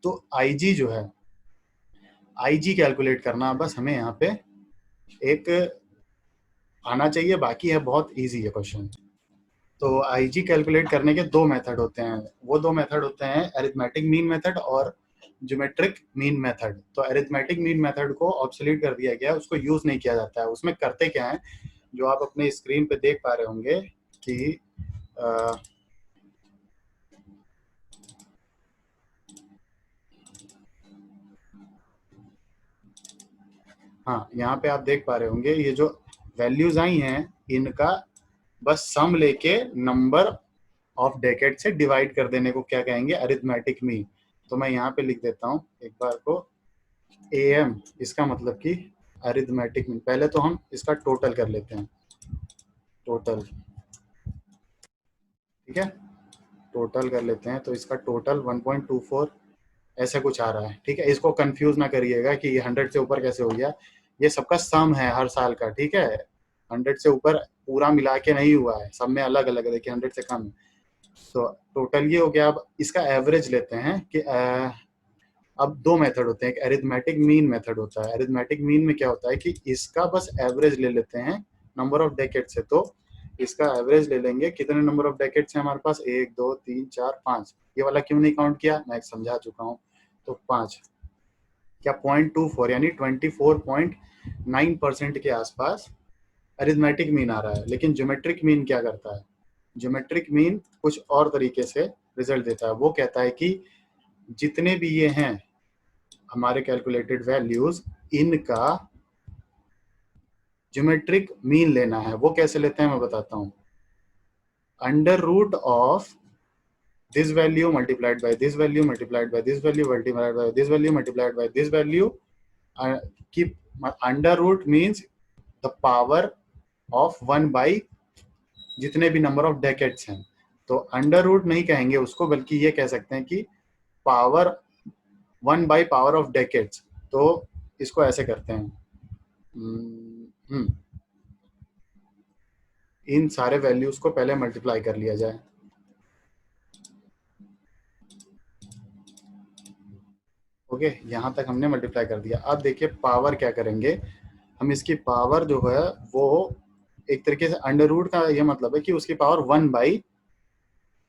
A: तो आईजी जो है, आईजी कैलकुलेट करना बस हमें यहाँ पे एक आना चाहिए, बाकी है बहुत इजी है क्वेश्चन। तो आईजी कैलकुलेट करने के दो मेथड होते हैं, वो दो मेथड होते हैं अरिथमेटिक मीन मेथड और ज्योमेट्रिक मीन मेथड। तो अरिथमेटिक मीन मेथड को ऑब्सोल्यूट कर दिया गया, उसको यूज नहीं किया जाता है। उसमें करते क्या है, जो आप अपने स्क्रीन पे देख पा रहे होंगे कि हाँ, यहाँ पे आप देख पा रहे होंगे ये जो वैल्यूज आई हैं इनका बस सम लेके नंबर ऑफ डेकेड से डिवाइड कर देने को क्या कहेंगे, अरिथमेटिक मीन। तो मैं यहाँ पे लिख देता हूँ एक बार को, एम इसका मतलब कि अरिथमेटिक मीन। पहले तो हम इसका टोटल कर लेते हैं, टोटल, ठीक है, टोटल कर लेते हैं। तो इसका टोटल 1.24 ऐसे कुछ आ रहा है। ठीक है, इसको कंफ्यूज ना करिएगा कि ये 100 से ऊपर कैसे हो गया, ये सबका सम है हर साल का। ठीक है, 100 से ऊपर पूरा मिला के नहीं हुआ है, सब में अलग अलग है, देखिए 100 से कम है। तो टोटल ये हो गया। अब इसका एवरेज लेते हैं कि अब दो मेथड होते हैं, एक अरिथमेटिक मीन मेथड होता है। अरिथमेटिक मीन में क्या होता है कि इसका बस एवरेज ले लेते हैं नंबर ऑफ डेकेड से। तो इसका एवरेज ले लेंगे, कितने नंबर ऑफ डेकेड्स हैं हमारे पास, 1 2 3 4 5। ये वाला क्यों नहीं काउंट किया, मैं समझा चुका हूँ। तो 5 क्या 0.24 यानी 24.9% के आसपास अरिथमेटिक मीन आ रहा है। लेकिन ज्योमेट्रिक मीन क्या करता है, ज्योमेट्रिक मीन कुछ और तरीके से रिजल्ट देता है। वो कहता है कि जितने भी ये हैं हमारे कैलकुलेटेड वैल्यूज, इनका ज्योमेट्रिक मीन लेना है। वो कैसे लेते हैं मैं बताता हूँ, under root of this value multiplied by this value multiplied by this value multiplied by this value multiplied by this value, keep under root means the power of 1 by जितने भी नंबर ऑफ डेकेड्स हैं। तो under root नहीं कहेंगे उसको, बल्कि ये कह सकते हैं कि पावर 1/पावर ऑफ डेकेड्स। तो इसको ऐसे करते हैं, इन सारे वैल्यूज को पहले मल्टीप्लाई कर लिया जाए। ओके, यहां तक हमने मल्टीप्लाई कर दिया। अब देखिए पावर क्या करेंगे हम, इसकी पावर जो है वो एक तरीके से अंडर रूट का ये मतलब है कि उसकी पावर 1 by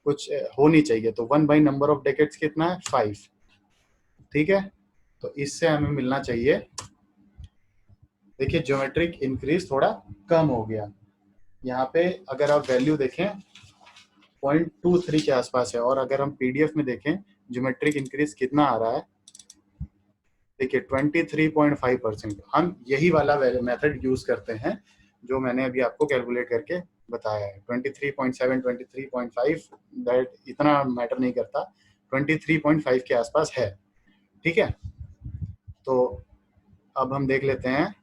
A: कुछ होनी चाहिए। तो 1 by नंबर ऑफ डेकेड्स कितना है, 5। ठीक है, तो इससे हमें मिलना चाहिए, देखिए ज्योमेट्रिक इंक्रीज थोड़ा कम हो गया। यहाँ पे अगर आप वैल्यू देखें 0.23 के आसपास है, और अगर हम पीडीएफ में देखें ज्योमेट्रिक इंक्रीज कितना आ रहा है, देखिए 23.5%। हम यही वाला मेथड यूज करते हैं जो मैंने अभी आपको कैलकुलेट करके बताया है। 23.7, 23.5 दैट इतना मैटर नहीं करता, 23.5 के आसपास है। ठीक है, तो अब हम देख लेते हैं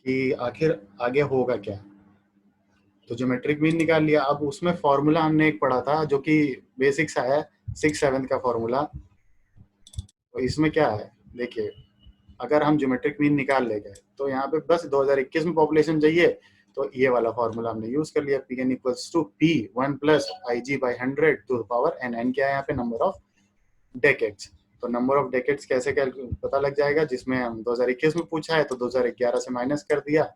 A: कि आखिर आगे होगा क्या। तो ज्योमेट्रिक मीन निकाल लिया। अब उसमें फॉर्मूला हमने एक पढ़ा था जो कि बेसिक सा है, 6/7 का फॉर्मूला। तो इसमें क्या है, देखिए अगर हम ज्योमेट्रिक मीन निकाल ले गए तो यहाँ पे बस 2021 में पॉपुलेशन चाहिए, तो ये वाला फॉर्मूला हमने यूज कर लिया, P N equals to P 1+IG/100 to the power N. N क्या है यहाँ पे, नंबर ऑफ डेकेड्स। तो नंबर ऑफ डेकेड्स कैसे पता लग जाएगा, जिसमें हम 2021 में पूछा है तो 2011 से माइनस कर दिया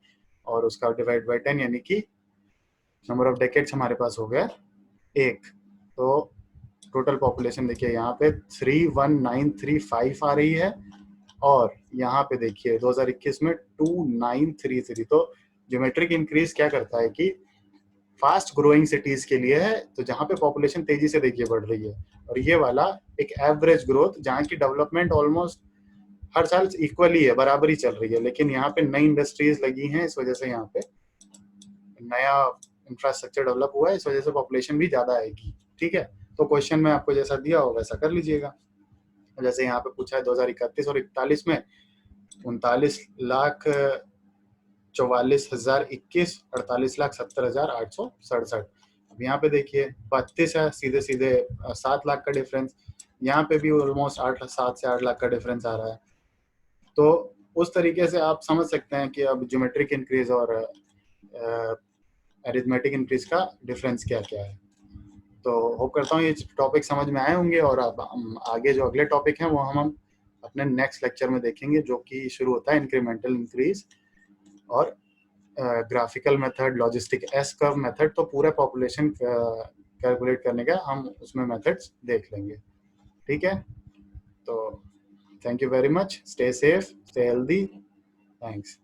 A: और उसका डिवाइड बाय 10, यानी कि नंबर ऑफ डेकेड्स हमारे पास हो गया 1। तो टोटल पॉपुलेशन देखिए यहाँ पे 31935 आ रही है, और यहाँ पे देखिए 2021 में 2933। तो ज्योमेट्रिक इंक्रीज क्या करता है कि फास्ट ग्रोइंग सिटीज के लिए है, तो जहाँ पे पॉपुलेशन तेजी से देखिए बढ़ रही है, और ये वाला एक एवरेज ग्रोथ जहाँ की डेवलपमेंट ऑलमोस्ट हर साल इक्वली है, बराबरी चल रही है, लेकिन यहाँ पे नई इंडस्ट्रीज लगी हैं, इस वजह से यहाँ पे नया इंफ्रास्ट्रक्चर डेवलप हुआ है, इस वजह से पॉपुलेशन भी ज्यादा आएगी। ठीक है, तो क्वेश्चन में आपको जैसा दिया हो वैसा कर लीजिएगा। जैसे यहाँ पे पूछा है 2031 और 41 में 39,44,021, 48,70,867। अब यहाँ पे देखिए 32 है, सीधे सीधे 7 लाख का डिफरेंस। यहाँ पे भी ऑलमोस्ट 7 से 8 लाख का डिफरेंस आ रहा है। तो उस तरीके से आप समझ सकते हैं कि अब ज्योमेट्रिक इंक्रीज और अरिथमेटिक इंक्रीज का डिफरेंस क्या क्या है। तो होप करता हूँ ये टॉपिक समझ में आए होंगे, और अब हम आगे जो अगले टॉपिक हैं वो हम अपने नेक्स्ट लेक्चर में देखेंगे, जो कि शुरू होता है इंक्रीमेंटल इंक्रीज और graphical method, logistic S curve method. तो पूरा पॉपुलेशन कैलकुलेट करने का हम उसमें मेथड्स देख लेंगे। ठीक है, तो thank you very much, stay safe, stay healthy, thanks.